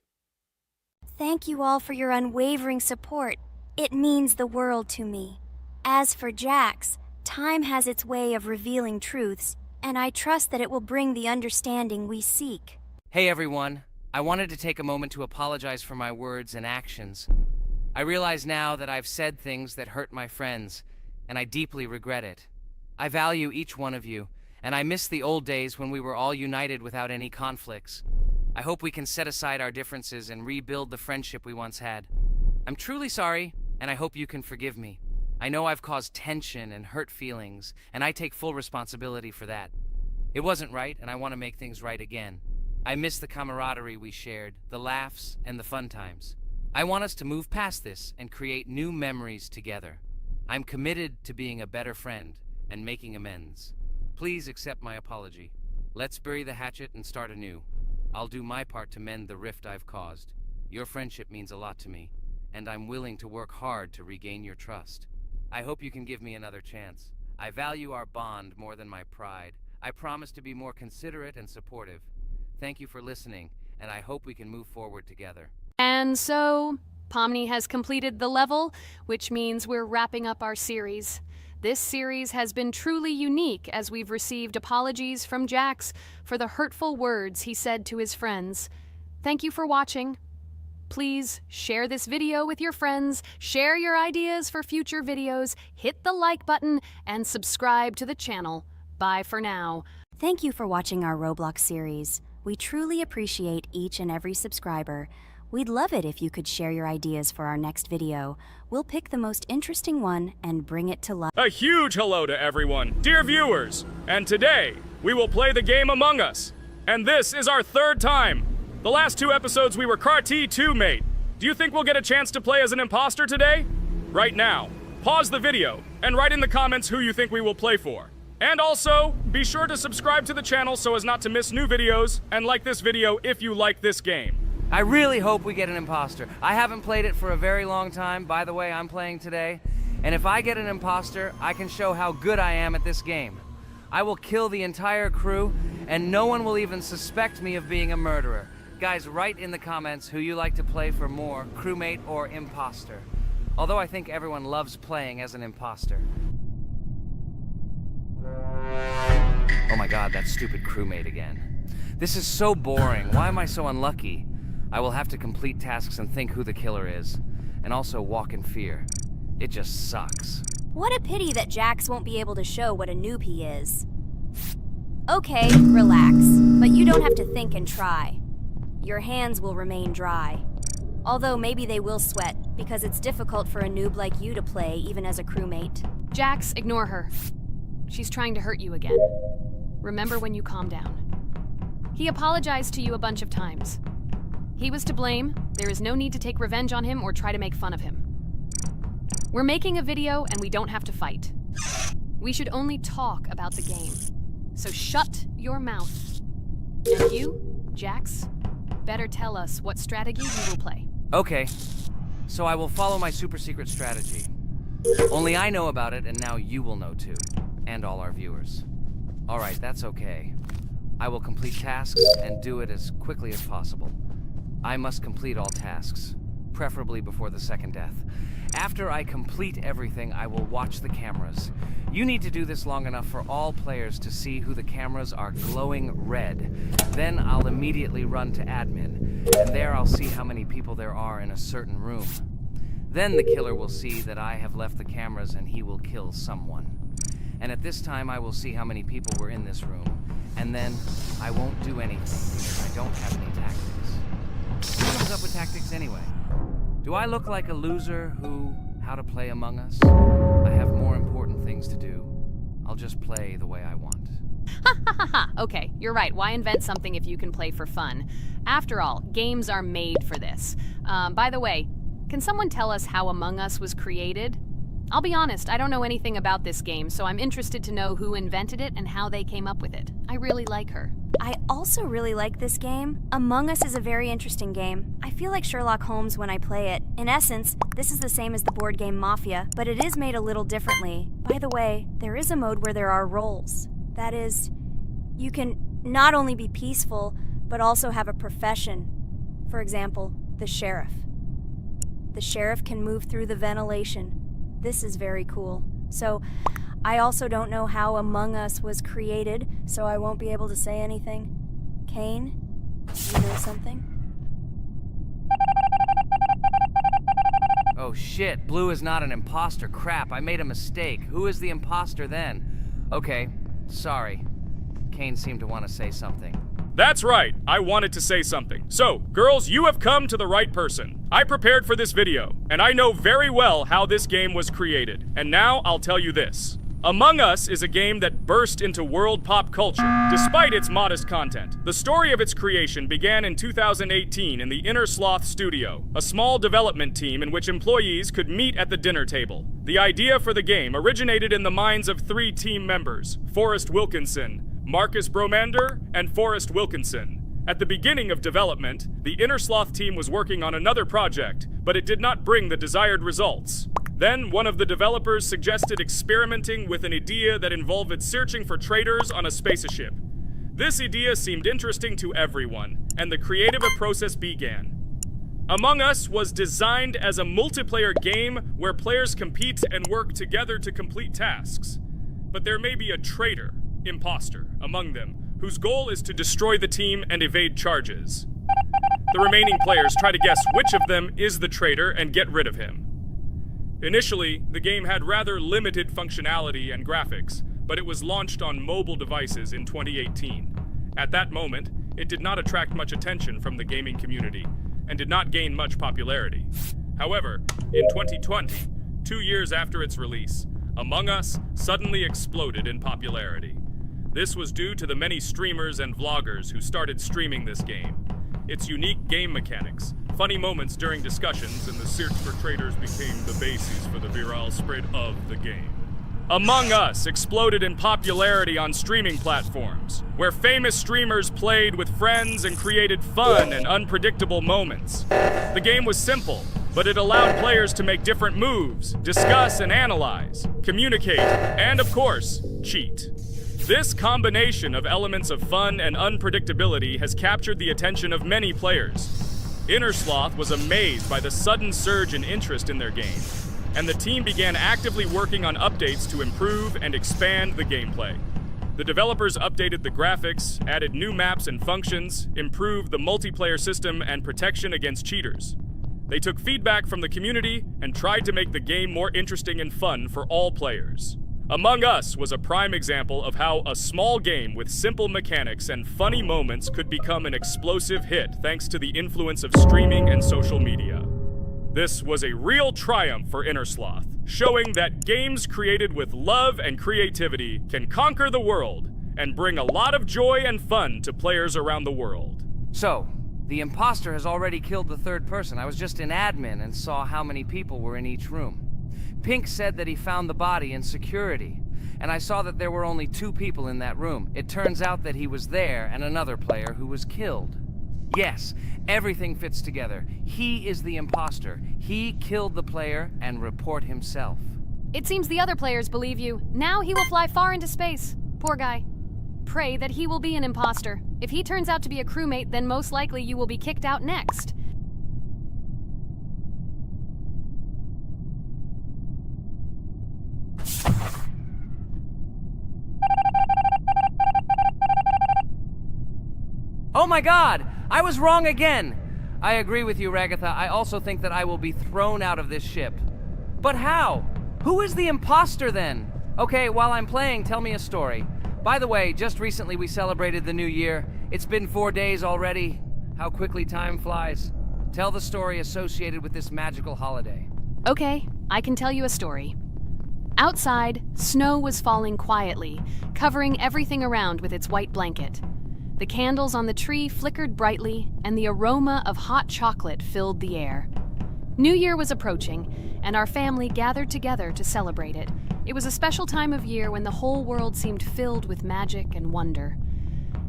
Thank you all for your unwavering support. It means the world to me. As for Jax, time has its way of revealing truths, and I trust that it will bring the understanding we seek. Hey everyone, I wanted to take a moment to apologize for my words and actions. I realize now that I've said things that hurt my friends, and I deeply regret it. I value each one of you, and I miss the old days when we were all united without any conflicts. I hope we can set aside our differences and rebuild the friendship we once had. I'm truly sorry, and I hope you can forgive me. I know I've caused tension and hurt feelings, and I take full responsibility for that. It wasn't right, and I want to make things right again. I miss the camaraderie we shared, the laughs, and the fun times. I want us to move past this and create new memories together. I'm committed to being a better friend and making amends. Please accept my apology. Let's bury the hatchet and start anew. I'll do my part to mend the rift I've caused. Your friendship means a lot to me, and I'm willing to work hard to regain your trust. I hope you can give me another chance. I value our bond more than my pride. I promise to be more considerate and supportive. Thank you for listening, and I hope we can move forward together. And so, Pomni has completed the level, which means we're wrapping up our series. This series has been truly unique as we've received apologies from Jax for the hurtful words he said to his friends. Thank you for watching. Please share this video with your friends, share your ideas for future videos, hit the like button, and subscribe to the channel. Bye for now. Thank you for watching our Roblox series. We truly appreciate each and every subscriber. We'd love it if you could share your ideas for our next video. We'll pick the most interesting one and bring it to life. A huge hello to everyone, dear viewers. And today, we will play the game Among Us. And this is our third time. The last 2 episodes we were CAR-T 2 mate. Do you think we'll get a chance to play as an imposter today? Right now, pause the video and write in the comments who you think we will play for. And also, be sure to subscribe to the channel so as not to miss new videos, and like this video if you like this game. I really hope we get an imposter. I haven't played it for a very long time. By the way, I'm playing today. And if I get an imposter, I can show how good I am at this game. I will kill the entire crew, and no one will even suspect me of being a murderer. Guys, write in the comments who you like to play for more, crewmate or imposter. Although I think everyone loves playing as an imposter. Oh my god, that stupid crewmate again. This is so boring. Why am I so unlucky? I will have to complete tasks and think who the killer is. And also walk in fear. It just sucks. What a pity that Jax won't be able to show what a noob he is. Okay, relax. But you don't have to think and try. Your hands will remain dry. Although maybe they will sweat, because it's difficult for a noob like you to play even as a crewmate. Jax, ignore her. She's trying to hurt you again. Remember when you calm down. He apologized to you a bunch of times. He was to blame. There is no need to take revenge on him or try to make fun of him. We're making a video and we don't have to fight. We should only talk about the game. So shut your mouth. And you, Jax, better tell us what strategy you will play. Okay, so I will follow my super secret strategy. Only I know about it, and now you will know too. And all our viewers. Alright, that's okay. I will complete tasks and do it as quickly as possible. I must complete all tasks, preferably before the second death. After I complete everything, I will watch the cameras. You need to do this long enough for all players to see who the cameras are glowing red. Then I'll immediately run to admin, and there I'll see how many people there are in a certain room. Then the killer will see that I have left the cameras and he will kill someone. And at this time I will see how many people were in this room. And then I won't do anything because I don't have any tactics. Who comes up with tactics anyway? Do I look like a loser who, how to play Among Us? I have more important things to do. I'll just play the way I want. Ha ha ha ha! Okay, you're right. Why invent something if you can play for fun? After all, games are made for this. By the way, can someone tell us how Among Us was created? I'll be honest, I don't know anything about this game, so I'm interested to know who invented it and how they came up with it. I really like her. I also really like this game. Among Us is a very interesting game. I feel like Sherlock Holmes when I play it. In essence, this is the same as the board game Mafia, but it is made a little differently. By the way, there is a mode where there are roles. That is, you can not only be peaceful, but also have a profession. For example, the sheriff. The sheriff can move through the ventilation. This is very cool. So, I also don't know how Among Us was created, so I won't be able to say anything. Kane, you know something? Oh shit, Blue is not an imposter. Crap, I made a mistake. Who is the imposter then? Okay, sorry. Kane seemed to want to say something. That's right, I wanted to say something. So, girls, you have come to the right person. I prepared for this video, and I know very well how this game was created. And now I'll tell you this. Among Us is a game that burst into world pop culture, despite its modest content. The story of its creation began in 2018 in the Inner Sloth Studio, a small development team in which employees could meet at the dinner table. The idea for the game originated in the minds of 3 team members, Forrest Wilkinson, Marcus Bromander, and Forrest Wilkinson. At the beginning of development, the Inner Sloth team was working on another project, but it did not bring the desired results. Then, one of the developers suggested experimenting with an idea that involved searching for traitors on a spaceship. This idea seemed interesting to everyone, and the creative process began. Among Us was designed as a multiplayer game where players compete and work together to complete tasks. But there may be a traitor, imposter, among them, whose goal is to destroy the team and evade charges. The remaining players try to guess which of them is the traitor and get rid of him. Initially, the game had rather limited functionality and graphics, but it was launched on mobile devices in 2018. At that moment, it did not attract much attention from the gaming community and did not gain much popularity. However, in 2020, 2 years after its release, Among Us suddenly exploded in popularity. This was due to the many streamers and vloggers who started streaming this game. Its unique game mechanics, funny moments during discussions, and the search for traders became the basis for the viral spread of the game. Among Us exploded in popularity on streaming platforms, where famous streamers played with friends and created fun and unpredictable moments. The game was simple, but it allowed players to make different moves, discuss and analyze, communicate, and of course, cheat. This combination of elements of fun and unpredictability has captured the attention of many players. Innersloth was amazed by the sudden surge in interest in their game, and the team began actively working on updates to improve and expand the gameplay. The developers updated the graphics, added new maps and functions, improved the multiplayer system and protection against cheaters. They took feedback from the community and tried to make the game more interesting and fun for all players. Among Us was a prime example of how a small game with simple mechanics and funny moments could become an explosive hit thanks to the influence of streaming and social media. This was a real triumph for Innersloth, showing that games created with love and creativity can conquer the world and bring a lot of joy and fun to players around the world. So, the imposter has already killed the third person. I was just in admin and saw how many people were in each room. Pink said that he found the body in security, and I saw that there were only 2 people in that room. It turns out that he was there and another player who was killed. Yes, everything fits together. He is the imposter. He killed the player and report himself. It seems the other players believe you. Now he will fly far into space. Poor guy. Pray that he will be an imposter. If he turns out to be a crewmate, then most likely you will be kicked out next. Oh my god! I was wrong again! I agree with you, Ragatha. I also think that I will be thrown out of this ship. But how? Who is the imposter then? Okay, while I'm playing, tell me a story. By the way, just recently we celebrated the new year. It's been 4 days already. How quickly time flies. Tell the story associated with this magical holiday. Okay, I can tell you a story. Outside, snow was falling quietly, covering everything around with its white blanket. The candles on the tree flickered brightly, and the aroma of hot chocolate filled the air. New Year was approaching, and our family gathered together to celebrate it. It was a special time of year when the whole world seemed filled with magic and wonder.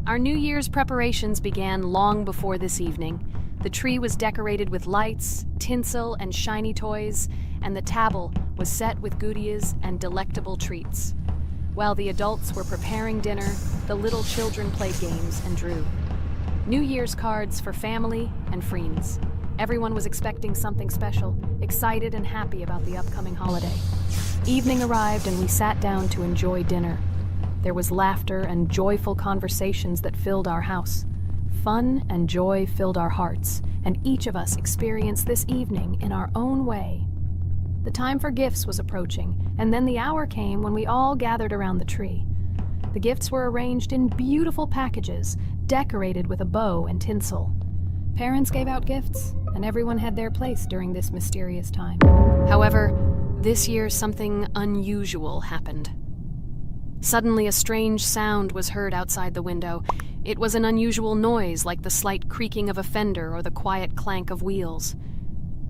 Our New Year's preparations began long before this evening. The tree was decorated with lights, tinsel, and shiny toys, and the table was set with goodies and delectable treats. While the adults were preparing dinner, the little children played games and drew. New Year's cards for family and friends. Everyone was expecting something special, excited and happy about the upcoming holiday. Evening arrived and we sat down to enjoy dinner. There was laughter and joyful conversations that filled our house. Fun and joy filled our hearts, and each of us experienced this evening in our own way. The time for gifts was approaching, and then the hour came when we all gathered around the tree. The gifts were arranged in beautiful packages, decorated with a bow and tinsel. Parents gave out gifts, and everyone had their place during this mysterious time. However, this year something unusual happened. Suddenly a strange sound was heard outside the window. It was an unusual noise, like the slight creaking of a fender or the quiet clank of wheels.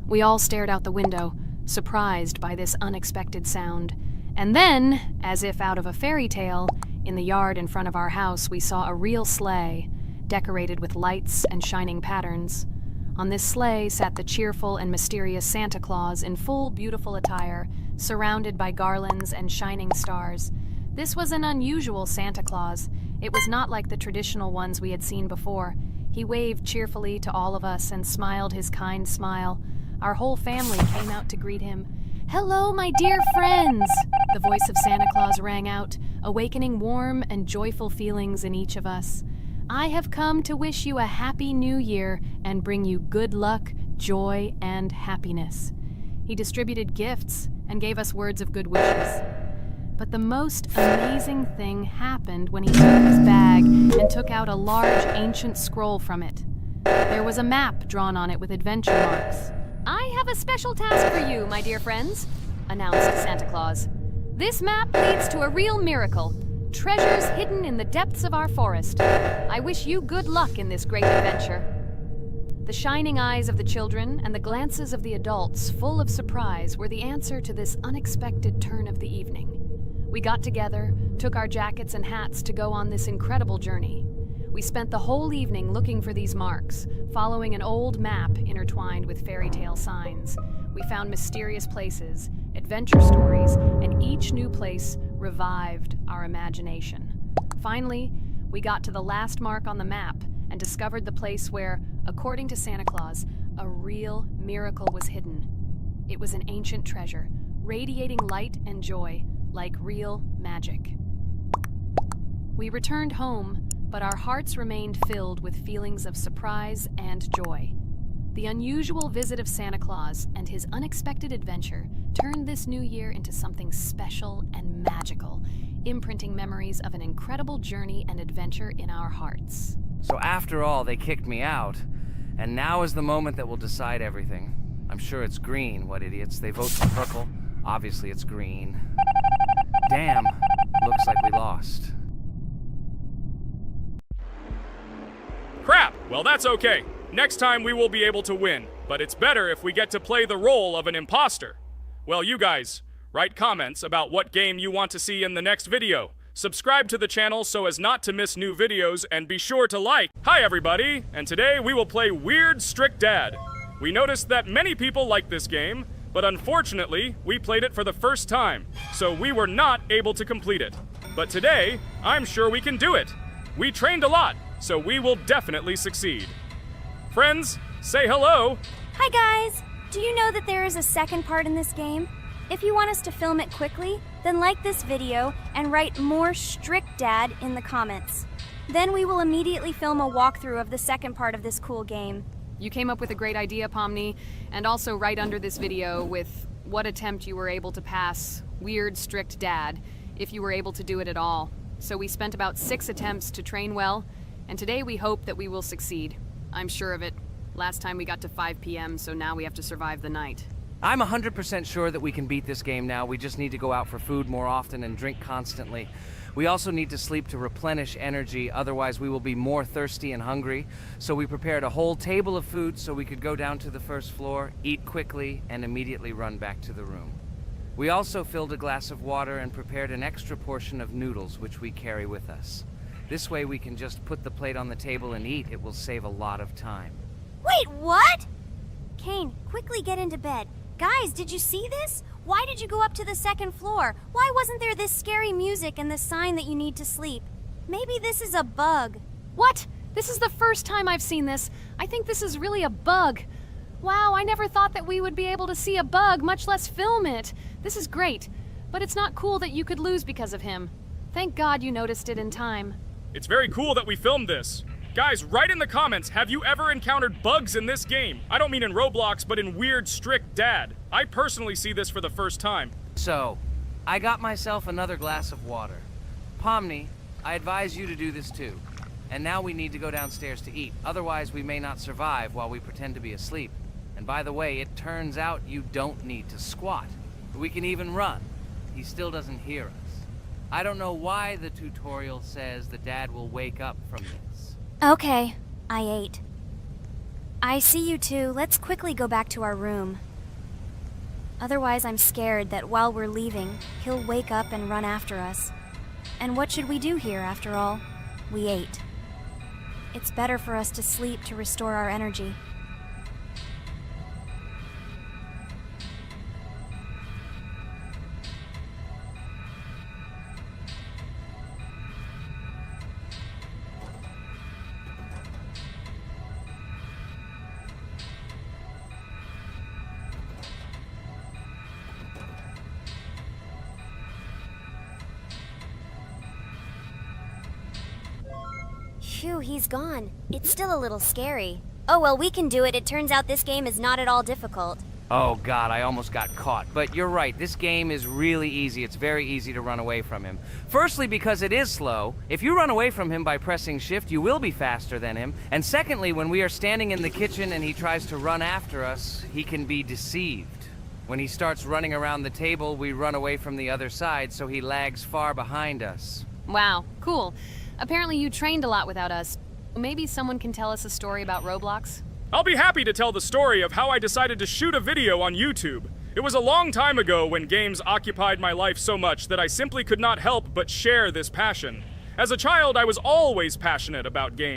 We all stared out the window, surprised by this unexpected sound. And then, as if out of a fairy tale, in the yard in front of our house we saw a real sleigh, decorated with lights and shining patterns. On this sleigh sat the cheerful and mysterious Santa Claus in full beautiful attire, surrounded by garlands and shining stars. This was an unusual Santa Claus. It was not like the traditional ones we had seen before. He waved cheerfully to all of us and smiled his kind smile. Our whole family came out to greet him. "Hello, my dear friends!" The voice of Santa Claus rang out, awakening warm and joyful feelings in each of us. "I have come to wish you a happy new year and bring you good luck, joy, and happiness." He distributed gifts and gave us words of good wishes. But the most amazing thing happened when he took his bag and took out a large ancient scroll from it. There was a map drawn on it with adventure marks. "I have a special task for you, my dear friends," announced Santa Claus. "This map leads to a real miracle. Treasures hidden in the depths of our forest. I wish you good luck in this great adventure." The shining eyes of the children and the glances of the adults, full of surprise, were the answer to this unexpected turn of the evening. We got together, took our jackets and hats to go on this incredible journey. We spent the whole evening looking for these marks, following an old map intertwined with fairy tale signs. We found mysterious places, adventure stories, and each new place revived our imagination. Finally, we got to the last mark on the map and discovered the place where, according to Santa Claus, a real miracle was hidden. It was an ancient treasure, radiating light and joy like real magic. We returned home, but our hearts remained filled with feelings of surprise and joy. The unusual visit of Santa Claus and his unexpected adventure turned this new year into something special and magical, imprinting memories of an incredible journey and adventure in our hearts. So after all, they kicked me out, and now is the moment that will decide everything. I'm sure it's green, what idiots. They vote for purple. Obviously it's green. Damn, looks like we lost. Crap! Well, that's okay. Next time we will be able to win, but it's better if we get to play the role of an imposter. Well, you guys, write comments about what game you want to see in the next video. Subscribe to the channel so as not to miss new videos, and be sure to like. Hi everybody, and today we will play Weird Strict Dad. We noticed that many people like this game, but unfortunately, we played it for the first time, so we were not able to complete it. But today, I'm sure we can do it. We trained a lot, so we will definitely succeed. Friends, say hello. Hi guys! Do you know that there is a second part in this game? If you want us to film it quickly, then like this video and write "more strict dad" in the comments. Then we will immediately film a walkthrough of the second part of this cool game. You came up with a great idea, Pomni, and also right under this video with what attempt you were able to pass Weird Strict Dad, if you were able to do it at all. So we spent about 6 attempts to train well, and today we hope that we will succeed. I'm sure of it. Last time we got to 5 p.m., so now we have to survive the night. I'm 100% sure that we can beat this game now. We just need to go out for food more often and drink constantly. We also need to sleep to replenish energy, otherwise we will be more thirsty and hungry. So we prepared a whole table of food so we could go down to the first floor, eat quickly, and immediately run back to the room. We also filled a glass of water and prepared an extra portion of noodles, which we carry with us. This way we can just put the plate on the table and eat. It will save a lot of time. Wait, what? Kane, quickly get into bed. Guys, did you see this? Why did you go up to the second floor? Why wasn't there this scary music and the sign that you need to sleep? Maybe this is a bug. What? This is the first time I've seen this. I think this is really a bug. Wow, I never thought that we would be able to see a bug, much less film it. This is great, but it's not cool that you could lose because of him. Thank God you noticed it in time. It's very cool that we filmed this. Guys, write in the comments, have you ever encountered bugs in this game? I don't mean in Roblox, but in Weird Strict Dad. I personally see this for the first time. So, I got myself another glass of water. Pomni, I advise you to do this too. And now we need to go downstairs to eat. Otherwise, we may not survive while we pretend to be asleep. And by the way, it turns out you don't need to squat. We can even run. He still doesn't hear us. I don't know why the tutorial says the dad will wake up from this. Okay, I ate. I see you two. Let's quickly go back to our room. Otherwise, I'm scared that while we're leaving, he'll wake up and run after us. And what should we do here, after all? We ate. It's better for us to sleep to restore our energy. Phew, he's gone. It's still a little scary. Oh well, we can do it. It turns out this game is not at all difficult. Oh god, I almost got caught. But you're right, this game is really easy. It's very easy to run away from him. Firstly, because it is slow. If you run away from him by pressing shift, you will be faster than him. And secondly, when we are standing in the kitchen and he tries to run after us, he can be deceived. When he starts running around the table, we run away from the other side, so he lags far behind us. Wow, cool. Apparently you trained a lot without us. Maybe someone can tell us a story about Roblox? I'll be happy to tell the story of how I decided to shoot a video on YouTube. It was a long time ago when games occupied my life so much that I simply could not help but share this passion. As a child, I was always passionate about games.